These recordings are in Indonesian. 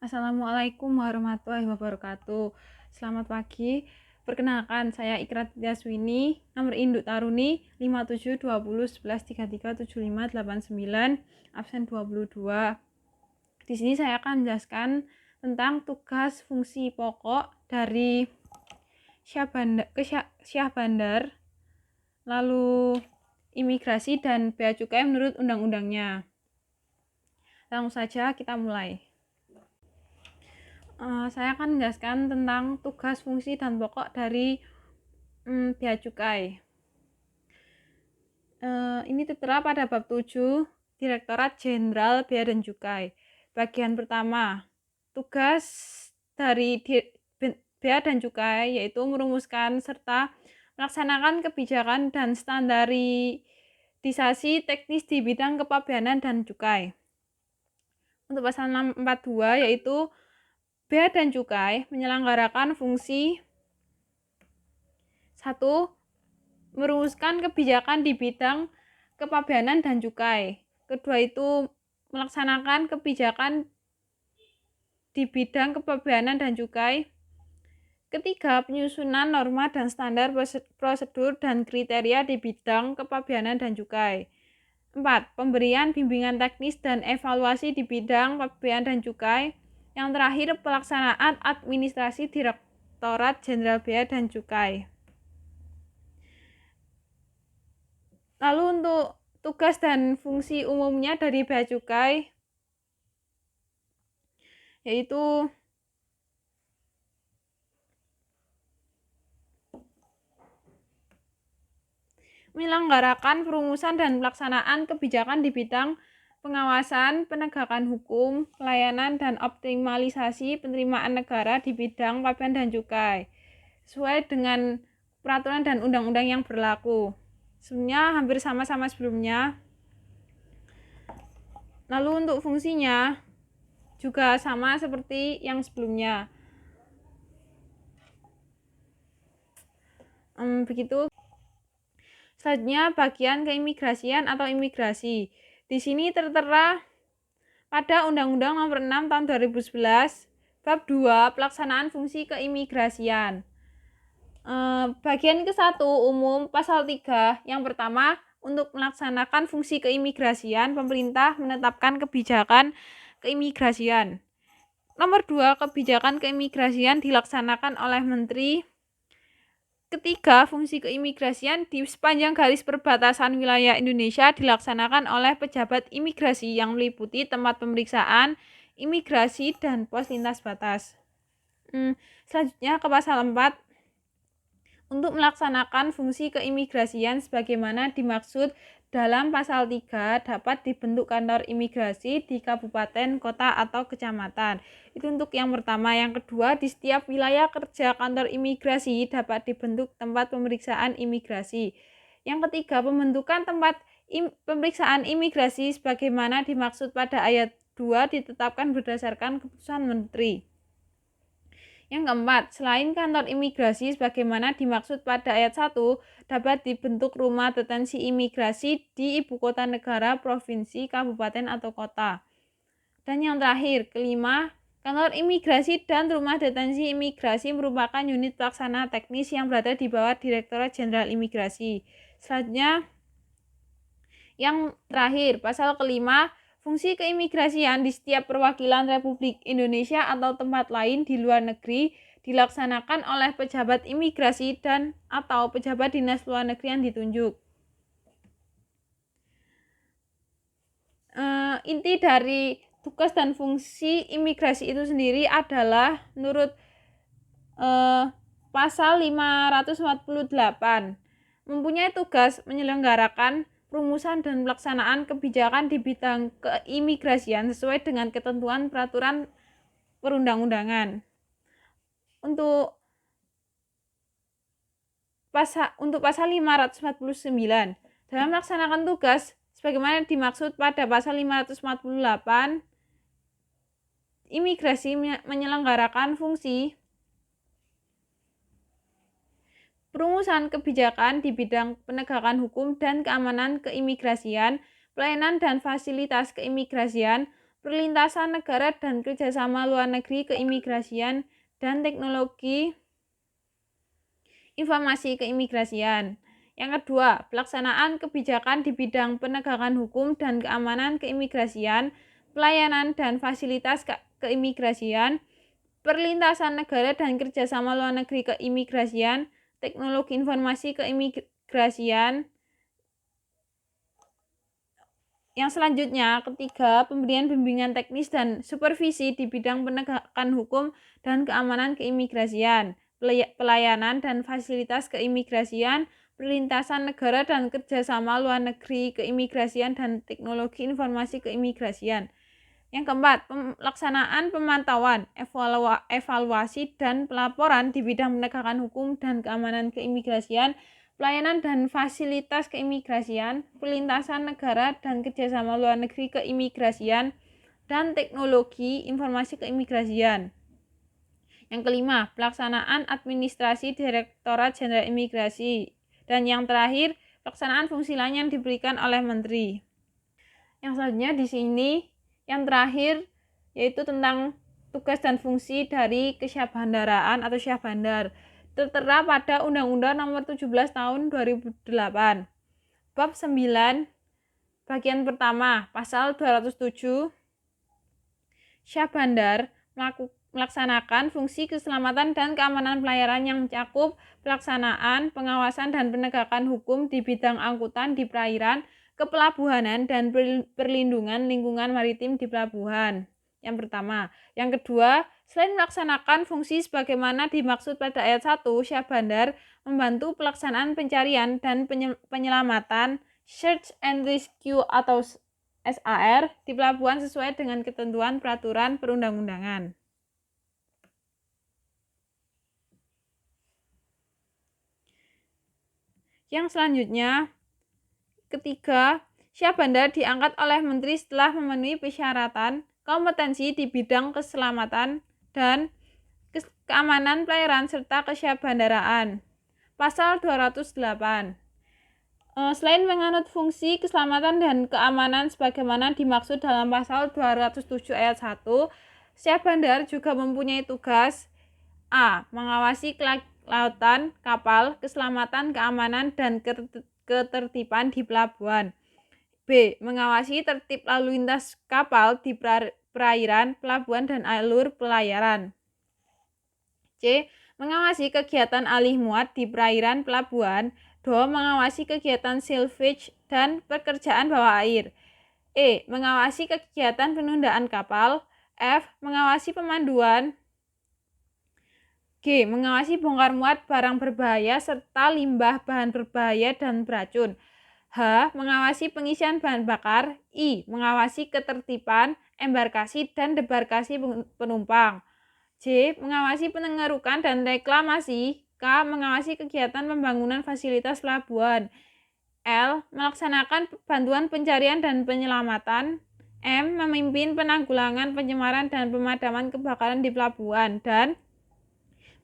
Assalamualaikum warahmatullahi wabarakatuh. Selamat pagi. Perkenalkan, saya Ikra Tiaswini, nomor induk Taruni 572011337589, absen 22. Di sini saya akan menjelaskan tentang tugas fungsi pokok dari Syah Bandar, lalu imigrasi dan bea cukai menurut undang-undangnya. Langsung saja kita mulai. Saya akan menjelaskan tentang tugas, fungsi, dan pokok dari bea cukai. Ini tertera pada bab 7, Direktorat Jenderal Bea dan Cukai. Bagian pertama, tugas dari Bea dan Cukai yaitu merumuskan serta melaksanakan kebijakan dan standarisasi teknis di bidang kepabeanan dan cukai. Untuk pasal 642 yaitu Bea dan Cukai menyelenggarakan fungsi 1. Merumuskan kebijakan di bidang kepabeanan dan cukai. Kedua itu melaksanakan kebijakan di bidang kepabeanan dan cukai. Ketiga, penyusunan norma dan standar prosedur dan kriteria di bidang kepabeanan dan cukai. 4. Pemberian bimbingan teknis dan evaluasi di bidang kepabeanan dan cukai. Yang terakhir, pelaksanaan administrasi Direktorat Jenderal Bea dan Cukai. Lalu untuk tugas dan fungsi umumnya dari bea cukai yaitu menyelenggarakan perumusan dan pelaksanaan kebijakan di bidang pengawasan, penegakan hukum, pelayanan, dan optimalisasi penerimaan negara di bidang kepabeanan dan cukai sesuai dengan peraturan dan undang-undang yang berlaku. Sebenarnya hampir sama-sama sebelumnya. Lalu untuk fungsinya juga sama seperti yang sebelumnya. Begitu. Selanjutnya bagian keimigrasian atau imigrasi. Di sini tertera pada Undang-Undang Nomor 6 Tahun 2011, Bab 2 Pelaksanaan Fungsi Keimigrasian. Bagian ke-1 umum pasal 3. Yang pertama, untuk melaksanakan fungsi keimigrasian, pemerintah menetapkan kebijakan keimigrasian. Nomor 2, kebijakan keimigrasian dilaksanakan oleh Menteri. Ketiga, fungsi keimigrasian di sepanjang garis perbatasan wilayah Indonesia dilaksanakan oleh pejabat imigrasi yang meliputi tempat pemeriksaan, imigrasi, dan pos lintas batas. Selanjutnya ke pasal 4. Untuk melaksanakan fungsi keimigrasian sebagaimana dimaksud dalam pasal 3 dapat dibentuk kantor imigrasi di kabupaten, kota, atau kecamatan. Itu untuk yang pertama. Yang kedua, di setiap wilayah kerja kantor imigrasi dapat dibentuk tempat pemeriksaan imigrasi. Yang ketiga, pembentukan tempat pemeriksaan imigrasi sebagaimana dimaksud pada ayat 2 ditetapkan berdasarkan keputusan Menteri. Yang keempat, selain kantor imigrasi sebagaimana dimaksud pada ayat 1, dapat dibentuk rumah detensi imigrasi di ibu kota negara, provinsi, kabupaten, atau kota. Dan yang terakhir, kelima, kantor imigrasi dan rumah detensi imigrasi merupakan unit pelaksana teknis yang berada di bawah Direktorat Jenderal Imigrasi. Selanjutnya, yang terakhir, pasal kelima, fungsi keimigrasian di setiap perwakilan Republik Indonesia atau tempat lain di luar negeri dilaksanakan oleh pejabat imigrasi dan atau pejabat dinas luar negeri yang ditunjuk. Inti dari tugas dan fungsi imigrasi itu sendiri adalah menurut pasal 548 mempunyai tugas menyelenggarakan perumusan dan pelaksanaan kebijakan di bidang keimigrasian sesuai dengan ketentuan peraturan perundang-undangan. Untuk pasal 549 dalam melaksanakan tugas sebagaimana dimaksud pada pasal 548, imigrasi menyelenggarakan fungsi perumusan kebijakan di bidang penegakan hukum dan keamanan keimigrasian, pelayanan dan fasilitas keimigrasian, perlintasan negara dan kerjasama luar negeri, keimigrasian, dan teknologi informasi keimigrasian. Yang kedua, pelaksanaan kebijakan di bidang penegakan hukum dan keamanan keimigrasian, pelayanan dan fasilitas keimigrasian, perlintasan negara dan kerjasama luar negeri keimigrasian, teknologi informasi keimigrasian. Yang selanjutnya, ketiga, pemberian bimbingan teknis dan supervisi di bidang penegakan hukum dan keamanan keimigrasian, pelayanan dan fasilitas keimigrasian, perlintasan negara dan kerjasama luar negeri keimigrasian, dan teknologi informasi keimigrasian. Yang keempat, pelaksanaan pemantauan, evaluasi, dan pelaporan di bidang penegakan hukum dan keamanan keimigrasian, pelayanan dan fasilitas keimigrasian, perlintasan negara dan kerjasama luar negeri keimigrasian, dan teknologi informasi keimigrasian. Yang kelima, pelaksanaan administrasi Direktorat Jenderal Imigrasi. Dan yang terakhir, pelaksanaan fungsi lain yang diberikan oleh Menteri. Yang selanjutnya di sini, yang terakhir yaitu tentang tugas dan fungsi dari Kesyahbandaraan atau Syahbandar. Tertera pada Undang-Undang Nomor 17 Tahun 2008. Bab 9, bagian pertama, Pasal 207. Syahbandar melaksanakan fungsi keselamatan dan keamanan pelayaran yang mencakup pelaksanaan, pengawasan, dan penegakan hukum di bidang angkutan di perairan, kepelabuhanan, dan perlindungan lingkungan maritim di pelabuhan. Yang pertama. Yang kedua, selain melaksanakan fungsi sebagaimana dimaksud pada ayat 1, Syahbandar membantu pelaksanaan pencarian dan penyelamatan Search and Rescue atau SAR di pelabuhan sesuai dengan ketentuan peraturan perundang-undangan. Yang selanjutnya, ketiga, Syahbandar diangkat oleh Menteri setelah memenuhi persyaratan kompetensi di bidang keselamatan dan keamanan pelayaran serta kesyahbandaraan. Pasal 208. Selain menganut fungsi keselamatan dan keamanan sebagaimana dimaksud dalam pasal 207 ayat 1, Syahbandar juga mempunyai tugas A. Mengawasi kelautan, kapal, keselamatan, keamanan, dan ketertiban di pelabuhan. B. Mengawasi tertib lalu lintas kapal di perairan, pelabuhan, dan alur pelayaran. C. Mengawasi kegiatan alih muat di perairan, pelabuhan. D. Mengawasi kegiatan salvage dan pekerjaan bawah air. E. Mengawasi kegiatan penundaan kapal. F. Mengawasi pemanduan. G. Mengawasi bongkar muat barang berbahaya serta limbah bahan berbahaya dan beracun. H. Mengawasi pengisian bahan bakar. I. Mengawasi ketertiban, embarkasi, dan debarkasi penumpang. J. Mengawasi pengerukan dan reklamasi. K. Mengawasi kegiatan pembangunan fasilitas pelabuhan. L. Melaksanakan bantuan pencarian dan penyelamatan. M. Memimpin penanggulangan pencemaran dan pemadaman kebakaran di pelabuhan. Dan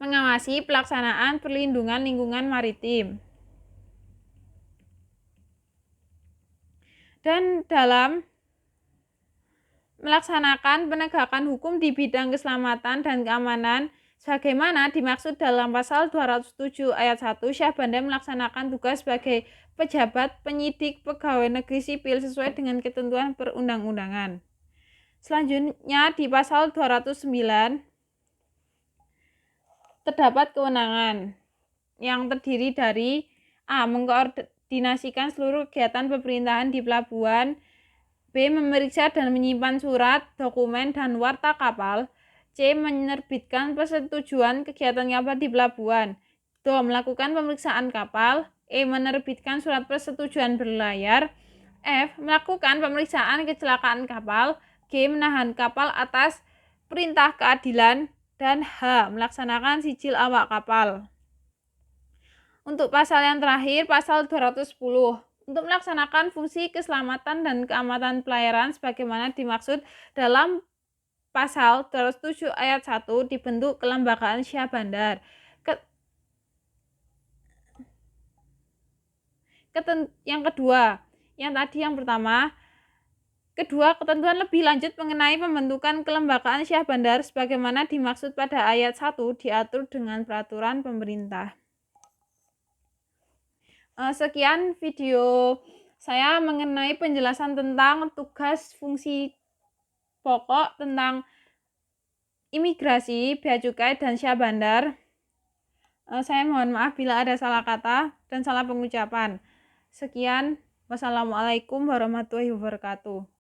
mengawasi pelaksanaan perlindungan lingkungan maritim. Dan dalam melaksanakan penegakan hukum di bidang keselamatan dan keamanan sebagaimana dimaksud dalam pasal 207 ayat 1, Syahbandar melaksanakan tugas sebagai pejabat, penyidik, pegawai negeri sipil sesuai dengan ketentuan perundang-undangan. Selanjutnya di pasal 209 terdapat kewenangan yang terdiri dari A. Mengkoordinasikan seluruh kegiatan pemerintahan di pelabuhan. B. Memeriksa dan menyimpan surat, dokumen, dan warta kapal. C. Menerbitkan persetujuan kegiatan kapal di pelabuhan. D. Melakukan pemeriksaan kapal. E. Menerbitkan surat persetujuan berlayar. F. Melakukan pemeriksaan kecelakaan kapal. G. Menahan kapal atas perintah keadilan. Dan H. Melaksanakan sijil awak kapal. Untuk pasal yang terakhir, pasal 210. Untuk melaksanakan fungsi keselamatan dan keamanan pelayaran sebagaimana dimaksud dalam pasal 207 ayat 1 dibentuk kelembagaan Syahbandar. Yang kedua, yang pertama, Kedua, ketentuan lebih lanjut mengenai pembentukan kelembagaan Syah Bandar sebagaimana dimaksud pada ayat 1 diatur dengan peraturan pemerintah. Sekian video saya mengenai penjelasan tentang tugas fungsi pokok tentang imigrasi, bea cukai, dan Syah Bandar. Saya mohon maaf bila ada salah kata dan salah pengucapan. Sekian, wassalamualaikum warahmatullahi wabarakatuh.